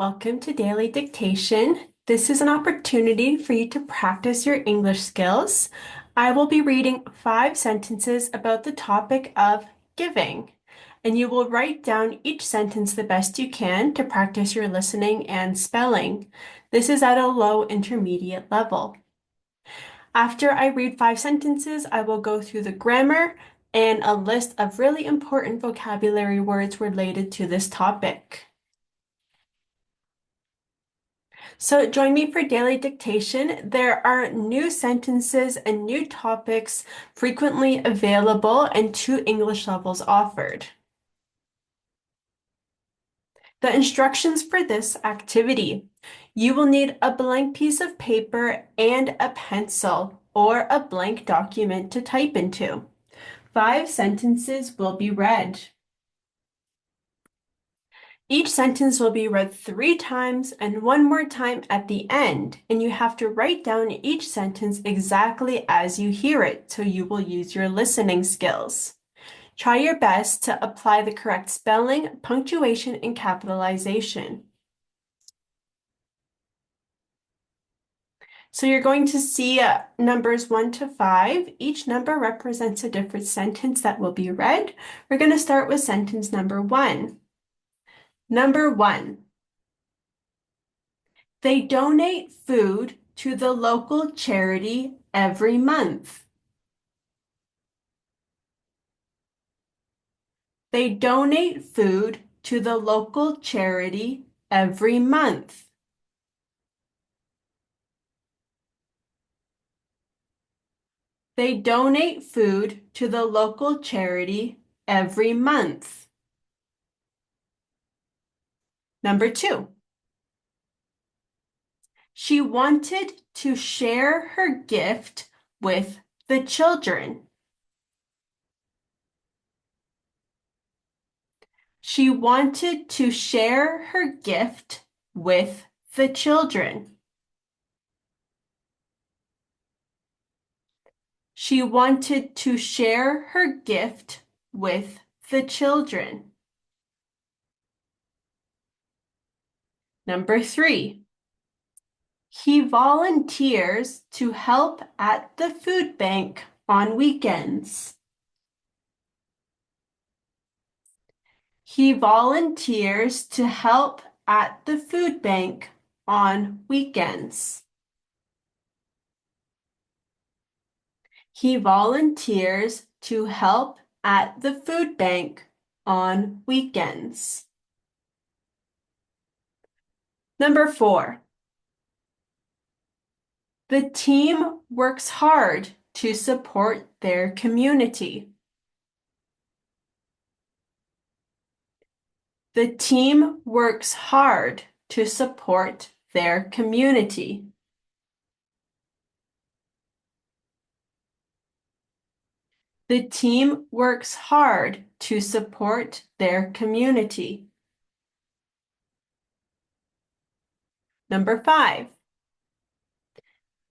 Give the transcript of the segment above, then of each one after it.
welcome to Daily Dictation. This is an opportunity for you to practice your English skills. I will be reading 5 sentences about the topic of giving, and you will write down each sentence the best you can to practice your listening and spelling. This is at a low intermediate level. After I read 5 sentences, I will go through the grammar and a list of really important vocabulary words related to this topic. So join me for daily dictation. There are new sentences and new topics frequently available and 2 English levels offered. The instructions for this activity. You will need a blank piece of paper and a pencil or a blank document to type into. 5 sentences will be read. Each sentence will be read 3 times and 1 more time at the end, and you have to write down each sentence exactly as you hear it, so you will use your listening skills. Try your best to apply the correct spelling, punctuation, and capitalization. So you're going to see numbers 1 to 5. Each number represents a different sentence that will be read. We're going to start with sentence number 1. Number 1. They donate food to the local charity every month. They donate food to the local charity every month. They donate food to the local charity every month. Number 2. She wanted to share her gift with the children. She wanted to share her gift with the children. She wanted to share her gift with the children. Number 3. He volunteers to help at the food bank on weekends. He volunteers to help at the food bank on weekends. He volunteers to help at the food bank on weekends. Number 4. The team works hard to support their community. The team works hard to support their community. The team works hard to support their community. Number 5.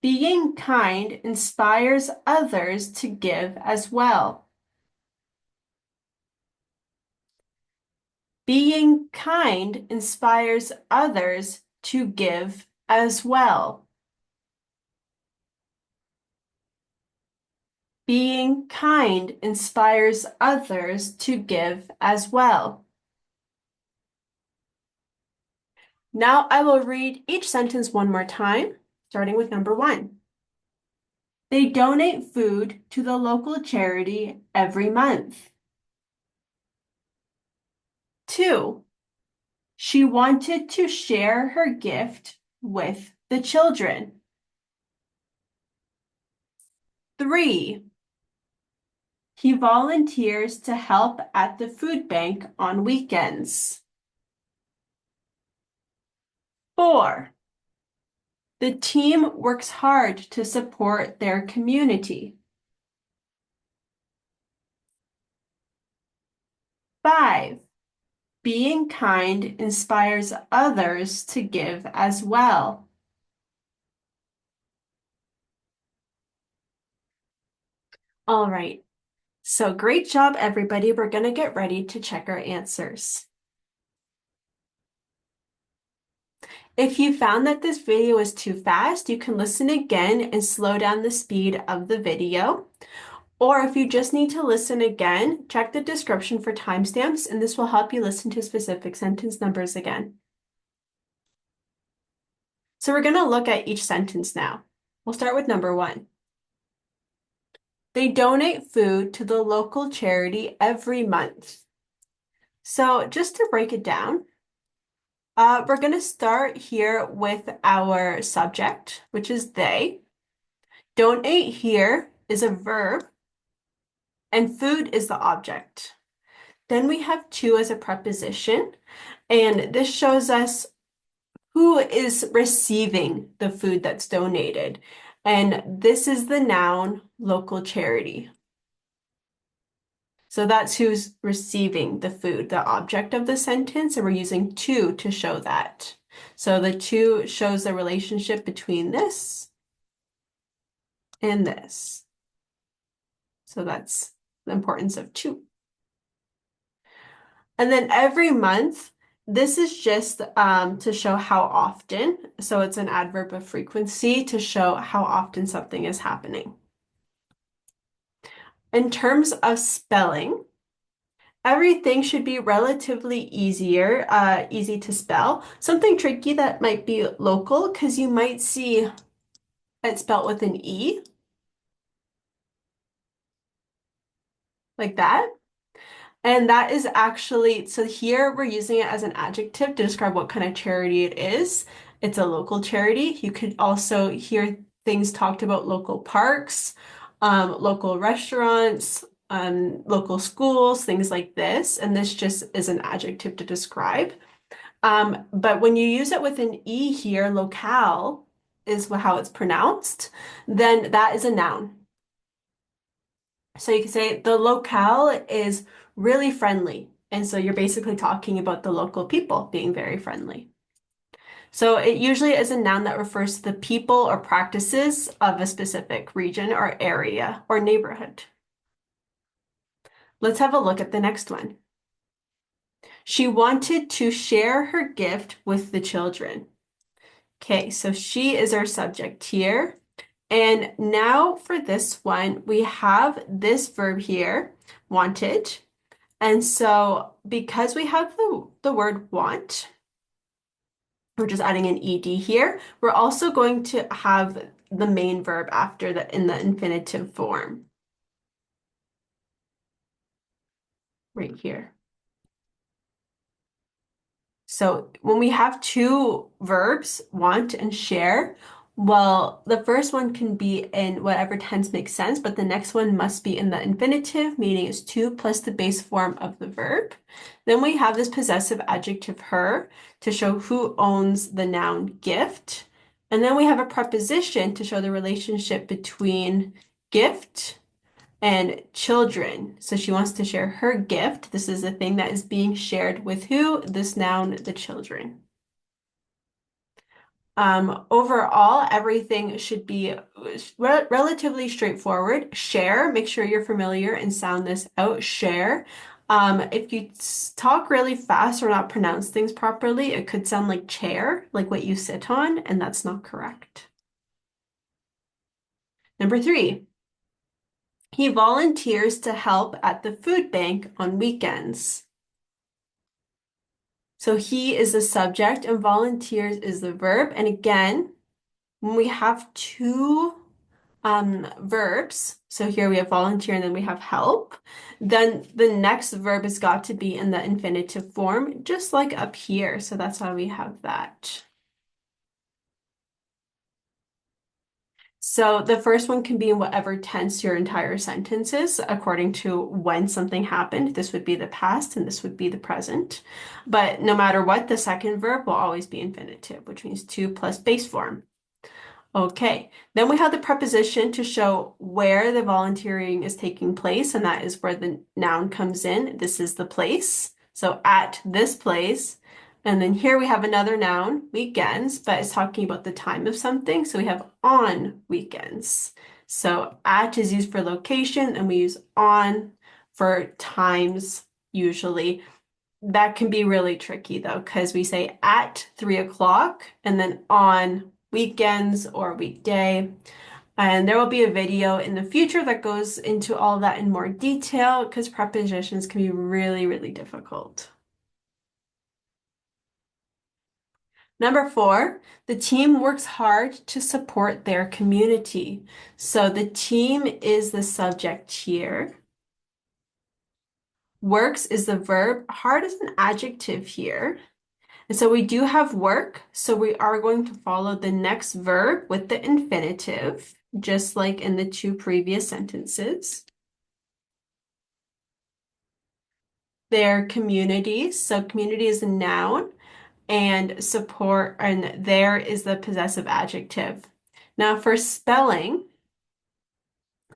Being kind inspires others to give as well. Being kind inspires others to give as well. Being kind inspires others to give as well. Now I will read each sentence 1 more time, starting with number 1. They donate food to the local charity every month. 2. She wanted to share her gift with the children. 3. He volunteers to help at the food bank on weekends. 4. The team works hard to support their community. 5. Being kind inspires others to give as well. All right. So great job, everybody. We're going to get ready to check our answers. If you found that this video is too fast, you can listen again and slow down the speed of the video. Or if you just need to listen again, check the description for timestamps, and this will help you listen to specific sentence numbers again. So we're going to look at each sentence now. We'll start with number 1. They donate food to the local charity every month. So just to break it down, we're going to start here with our subject, which is they. Donate here is a verb, and food is the object. Then we have to as a preposition, and this shows us who is receiving the food that's donated. And this is the noun local charity. So that's who's receiving the food, the object of the sentence, and we're using to show that. So the to shows the relationship between this and this. So that's the importance of to. And then every month, this is just to show how often. So it's an adverb of frequency to show how often something is happening. In terms of spelling, everything should be relatively easy to spell. Something tricky that might be local, because you might see it spelled with an E, like that. And that is actually, so here we're using it as an adjective to describe what kind of charity it is. It's a local charity. You could also hear things talked about local parks, local restaurants, local schools, things like this. And this just is an adjective to describe. But when you use it with an E here, locale is how it's pronounced, then that is a noun. So you can say the locale is really friendly. And so you're basically talking about the local people being very friendly. So it usually is a noun that refers to the people or practices of a specific region or area or neighborhood. Let's have a look at the next one. She wanted to share her gift with the children. Okay, so she is our subject here. And now for this one, we have this verb here, wanted. And so because we have the word want, we're just adding an ed here. We're also going to have the main verb after that in the infinitive form. Right here. So when we have two verbs, want and share, well, the first one can be in whatever tense makes sense, but the next one must be in the infinitive, meaning it's to plus the base form of the verb. Then we have this possessive adjective her to show who owns the noun gift. And then we have a preposition to show the relationship between gift and children. So she wants to share her gift. This is the thing that is being shared with who? This noun, the children. Overall, everything should be relatively straightforward. Share, make sure you're familiar and sound this out. Share. If you talk really fast or not pronounce things properly, it could sound like chair, like what you sit on, and that's not correct. Number 3. He volunteers to help at the food bank on weekends. So he is the subject and volunteers is the verb. And again, when we have two verbs, so here we have volunteer and then we have help, then the next verb has got to be in the infinitive form, just like up here. So that's why we have that. So the first one can be in whatever tense your entire sentence is, according to when something happened. This would be the past and this would be the present. But no matter what, the second verb will always be infinitive, which means to plus base form. Okay, then we have the preposition to show where the volunteering is taking place, and that is where the noun comes in. This is the place. So at this place. And then here we have another noun, weekends, but it's talking about the time of something. So we have on weekends. So at is used for location, and we use on for times usually. That can be really tricky though, because we say at 3 o'clock and then on weekends or weekday. And there will be a video in the future that goes into all of that in more detail because prepositions can be really, really difficult. Number four, the team works hard to support their community. So the team is the subject here. Works is the verb. Hard is an adjective here. And so we do have work. So we are going to follow the next verb with the infinitive, just like in the two previous sentences. Their community. So community is a noun and support, and there is the possessive adjective. Now for spelling,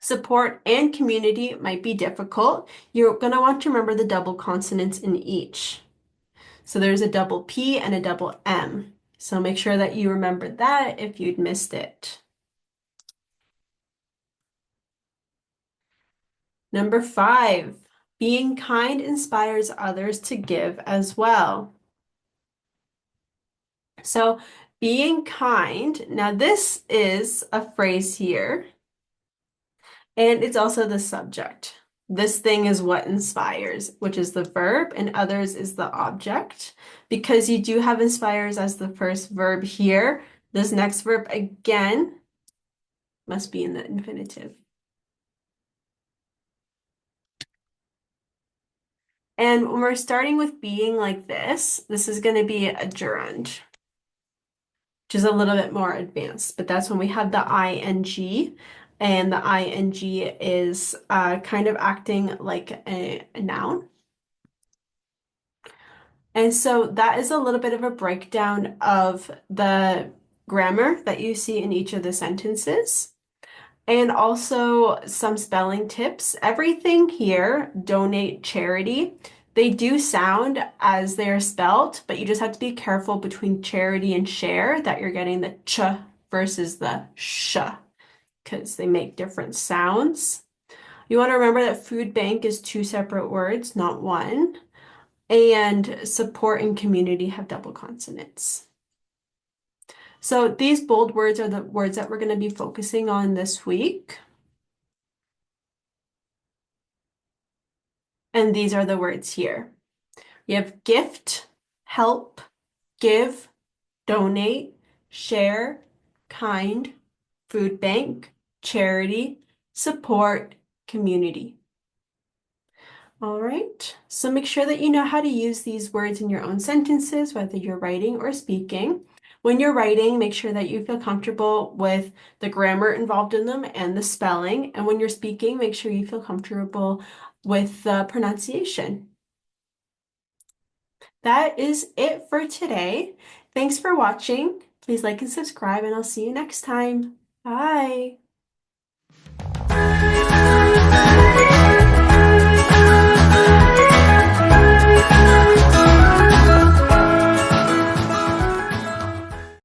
support and community might be difficult. You're going to want to remember the double consonants in each. So there's a double P and a double M. So make sure that you remember that if you'd missed it. Number five, being kind inspires others to give as well. So being kind, now this is a phrase here, and it's also the subject. This thing is what inspires, which is the verb, and others is the object. Because you do have inspires as the first verb here, this next verb again must be in the infinitive. And when we're starting with being like this is going to be a gerund, which is a little bit more advanced, but that's when we have the ing, and the ing is kind of acting like a noun. And so that is a little bit of a breakdown of the grammar that you see in each of the sentences. And also some spelling tips. Everything here, donate, charity, they do sound as they're spelled, but you just have to be careful between charity and share that you're getting the ch versus the sh because they make different sounds. You want to remember that food bank is two separate words, not one. And support and community have double consonants. So these bold words are the words that we're going to be focusing on this week. And these are the words here. We have gift, help, give, donate, share, kind, food bank, charity, support, community. All right, so make sure that you know how to use these words in your own sentences, whether you're writing or speaking. When you're writing, make sure that you feel comfortable with the grammar involved in them and the spelling. And when you're speaking, make sure you feel comfortable with the pronunciation. That is it for today. Thanks for watching. Please like and subscribe, and I'll see you next time. Bye.